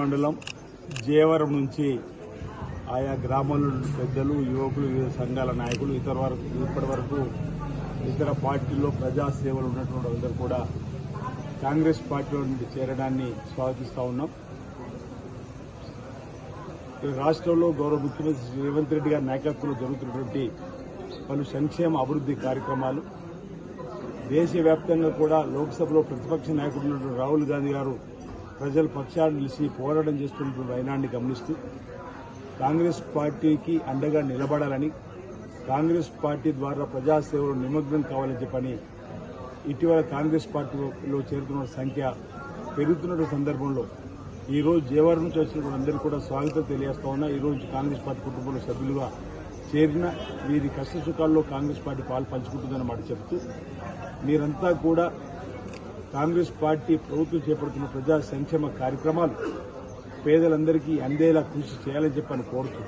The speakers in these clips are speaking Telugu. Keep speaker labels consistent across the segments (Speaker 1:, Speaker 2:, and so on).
Speaker 1: మండలం జేవరం నుంచి ఆయా గ్రామాల పెద్దలు, యువకులు, వివిధ సంఘాల నాయకులు ఇప్పటి వరకు ఇతర పార్టీల్లో ప్రజాసేవలు ఉన్నటువంటి అందరూ కూడా కాంగ్రెస్ పార్టీలో నుండి చేరడాన్ని స్వాగతిస్తా ఉన్నాం. రాష్ట్రంలో గౌరవ ముఖ్యమంత్రి రేవంత్ రెడ్డి గారి నాయకత్వంలో జరుగుతున్నటువంటి పలు సంక్షేమ అభివృద్ది కార్యక్రమాలు, దేశవ్యాప్తంగా కూడా లోక్సభలో ప్రతిపక్ష నాయకుడు ఉన్నటువంటి రాహుల్ గాంధీ గారు ప్రజల పక్షాన్ని నిలిచి పోరాటం చేస్తున్నటువంటి వైనాన్ని గమనిస్తూ కాంగ్రెస్ పార్టీకి అండగా నిలబడాలని, కాంగ్రెస్ పార్టీ ద్వారా ప్రజాసేవలో నిమగ్నం కావాలని చెప్పని ఇటీవల కాంగ్రెస్ పార్టీలో చేరుతున్న సంఖ్య పెరుగుతున్న సందర్భంలో ఈ రోజు జేవరం నుంచి వచ్చిన అందరికీ కూడా స్వాగతం తెలియజేస్తా ఉన్నా. ఈ రోజు కాంగ్రెస్ పార్టీ కుటుంబంలో సభ్యులుగా చేరిన వీరి కష్ట సుఖాల్లో కాంగ్రెస్ పార్టీ పాలు పంచుకుంటుందన్నమాట చెబుతూ మీరంతా కూడా కాంగ్రెస్ పార్టీ ప్రభుత్వం చేపడుతున్న ప్రజా సంక్షేమ కార్యక్రమాలు పేదలందరికీ అందేలా కృషి చేయాలని చెప్పని కోరుతూ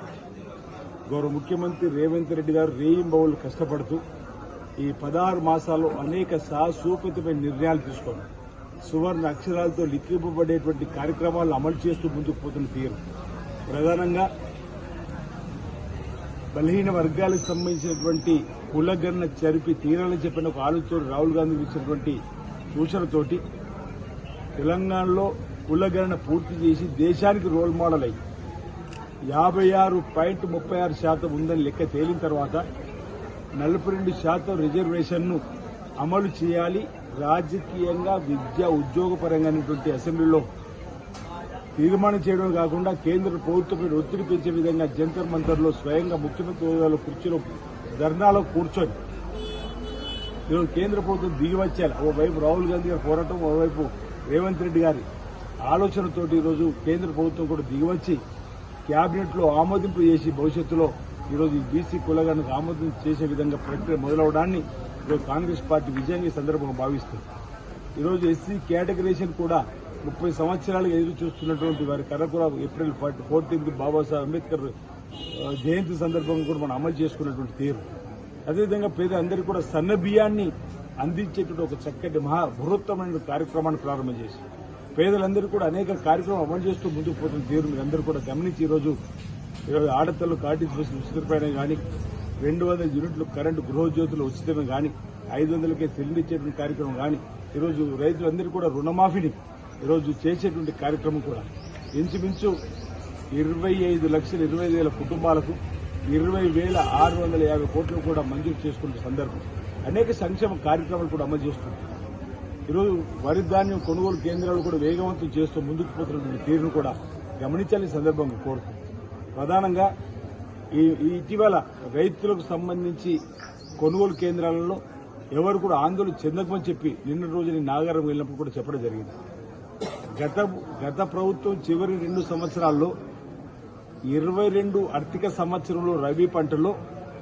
Speaker 1: గౌరవ ముఖ్యమంత్రి రేవంత్ రెడ్డి గారు రేయింబవళ్లు కష్టపడుతూ ఈ 16 మాసాల్లో అనేక సాహసోపేతమైన నిర్ణయాలు తీసుకొని సువర్ణ అక్షరాలతో లిఖింపబడేటువంటి కార్యక్రమాలను అమలు చేస్తూ ముందుకు పోతున్న తీరు ప్రధానంగా బలహీన వర్గాలకు సంబంధించినటువంటి కులగణన జరిపి తీరాలని చెప్పిన ఒక ఆలోచన రాహుల్ గాంధీ ఇచ్చినటువంటి సూచనతోటి తెలంగాణలో కులగణన పూర్తి చేసి దేశానికి రోల్ మోడల్ అయ్యి 56.36% ఉందని లెక్క తేలిన తర్వాత 42% రిజర్వేషన్ను అమలు చేయాలి, రాజకీయంగా విద్యా ఉద్యోగపరంగా అసెంబ్లీలో తీర్మానం చేయడం కాకుండా కేంద్ర ప్రభుత్వంపై ఒత్తిడి పెంచే విధంగా జంతర్ మంతర్లో స్వయంగా ముఖ్యమంత్రి హోదాలో కుర్చీలో ధర్నాలో కూర్చొని ఈరోజు కేంద్ర ప్రభుత్వం దిగివచ్చారు. ఓవైపు రాహుల్ గాంధీ గారి పోరాటం, ఓవైపు రేవంత్ రెడ్డి గారి ఆలోచనతోటి ఈరోజు కేంద్ర ప్రభుత్వం కూడా దిగివచ్చి కేబినెట్ లో ఆమోదింపు చేసి భవిష్యత్తులో ఈరోజు బీసీ కులగణకు ఆమోదం చేసే విధంగా ప్రక్రియ మొదలవడాన్ని ఈరోజు కాంగ్రెస్ పార్టీ విజయంగా ఈ సందర్భంగా భావిస్తుంది. ఈరోజు ఎస్సీ కేటగిరీషన్ కూడా 30 సంవత్సరాలుగా ఎదురు చూస్తున్నటువంటి వారి కరకుర ఏప్రిల్ 14 బాబాసాహెబ్ అంబేద్కర్ జయంతి సందర్భంగా కూడా మనం అమలు చేసుకున్నటువంటి తీరు, అదేవిధంగా పేదలందరికీ కూడా సన్న బియ్యాన్ని అందించేటువంటి ఒక చక్కటి బృహత్తమైన కార్యక్రమాన్ని ప్రారంభం చేసి పేదలందరూ కూడా అనేక కార్యక్రమాలు అమలు చేస్తూ ముందుకు పోతున్న తీరు మీరందరూ కూడా గమనించి ఈరోజు ఆడతలు కార్టీస్ బస్సులు ఉచితపైన కానీ 200 యూనిట్లు కరెంటు గృహజ్యోతులు ఉచితమే కానీ 500కే సిలిండర్ ఇచ్చేటువంటి కార్యక్రమం కానీ ఈరోజు రైతులందరూ కూడా రుణమాఫీని ఈరోజు చేసేటువంటి కార్యక్రమం కూడా ఇంచుమించు 25,25,000 కుటుంబాలకు 20,650 కోట్లు కూడా మంజూరు చేసుకున్న సందర్భం అనేక సంక్షేమ కార్యక్రమాలు కూడా అమలు చేస్తుంది. ఈరోజు వరి ధాన్యం కొనుగోలు కేంద్రాలు కూడా వేగవంతం చేస్తూ ముందుకు పోతున్నటువంటి తీరును కూడా గమనించాలని సందర్భంగా కోరుతుంది. ప్రధానంగా ఈ ఇటీవల రైతులకు సంబంధించి కొనుగోలు కేంద్రాలలో ఎవరు కూడా ఆందోళన చెందకమని చెప్పి నిన్న రోజు నాగారం వెళ్ళినప్పుడు కూడా చెప్పడం జరిగింది. గత ప్రభుత్వం చివరి 2 సంవత్సరాల్లో 22 ఆర్థిక సంవత్సరంలో రబీ పంటలో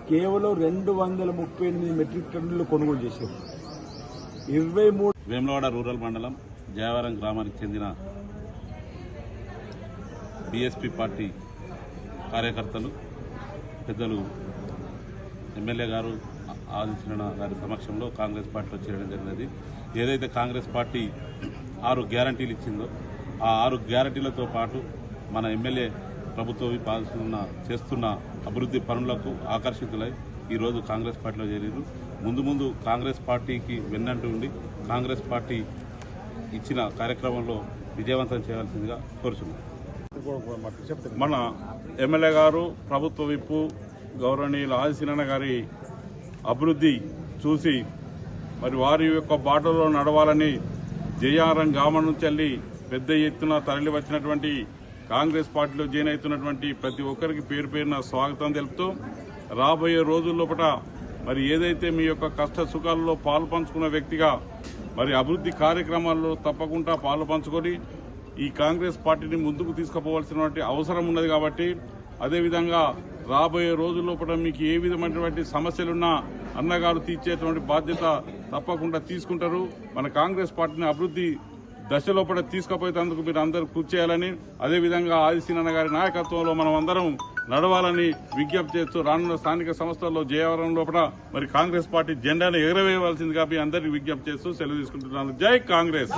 Speaker 1: కేవలం 238 మెట్రిక్ టన్నులు కొనుగోలు చేశారు. 23
Speaker 2: వేములవాడ రూరల్ మండలం జయవరం గ్రామానికి చెందిన బీఎస్పీ పార్టీ కార్యకర్తలు పెద్దలు ఎమ్మెల్యే గారు ఆదిత్యనారాయణ గారి సమక్షంలో కాంగ్రెస్ పార్టీలో చేరడం జరిగినది. ఏదైతే కాంగ్రెస్ పార్టీ 6 గ్యారంటీలు ఇచ్చిందో ఆ 6 గ్యారంటీలతో పాటు మన ఎమ్మెల్యే ప్రభుత్వం చేస్తున్న అభివృద్ధి పనులకు ఆకర్షితులై ఈరోజు కాంగ్రెస్ పార్టీలో చేరారు. ముందు కాంగ్రెస్ పార్టీకి వెన్నంటూ ఉండి కాంగ్రెస్ పార్టీ ఇచ్చిన కార్యక్రమంలో విజయవంతం చేయాల్సిందిగా కోరుచున్నాం.
Speaker 3: మన ఎమ్మెల్యే గారు ప్రభుత్వ విప్పు గౌరవనీయులు ఆదిశీలన్న గారి అభివృద్ధి చూసి మరి వారి యొక్క బాటలో నడవాలని జయారం గ్రామం నుంచి వెళ్ళి పెద్ద ఎత్తున తరలి వచ్చినటువంటి కాంగ్రెస్ పార్టీలో జాయిన్ అవుతున్నటువంటి ప్రతి ఒక్కరికి పేరు పేరున స్వాగతం తెలుపుతూ రాబోయే రోజుల్లోపట మరి ఏదైతే మీ యొక్క కష్ట సుఖాల్లో పాలు పంచుకున్న వ్యక్తిగా మరి అభివృద్ధి కార్యక్రమాల్లో తప్పకుండా పాలు పంచుకొని ఈ కాంగ్రెస్ పార్టీని ముందుకు తీసుకుపోవాల్సినటువంటి అవసరం ఉన్నది. కాబట్టి అదేవిధంగా రాబోయే రోజుల్లోపట మీకు ఏ విధమైనటువంటి సమస్యలున్నా అన్నగారు తీర్చేటువంటి బాధ్యత తప్పకుండా తీసుకుంటారు. మన కాంగ్రెస్ పార్టీని అభివృద్ధి దశలోపట తీసుకుపోయేందుకు మీరు అందరూ కృషి చేయాలని, అదేవిధంగా ఆదిశీలన్న గారి నాయకత్వంలో మనం అందరం నడవాలని విజ్ఞప్తి చేస్తూ రానున్న స్థానిక సంస్థల్లో జయవరం లోపల మరి కాంగ్రెస్ పార్టీ జెండాను ఎగరవేయవలసిందిగా అందరికీ విజ్ఞప్తి చేస్తూ సెలవు తీసుకుంటున్నాను. జై కాంగ్రెస్.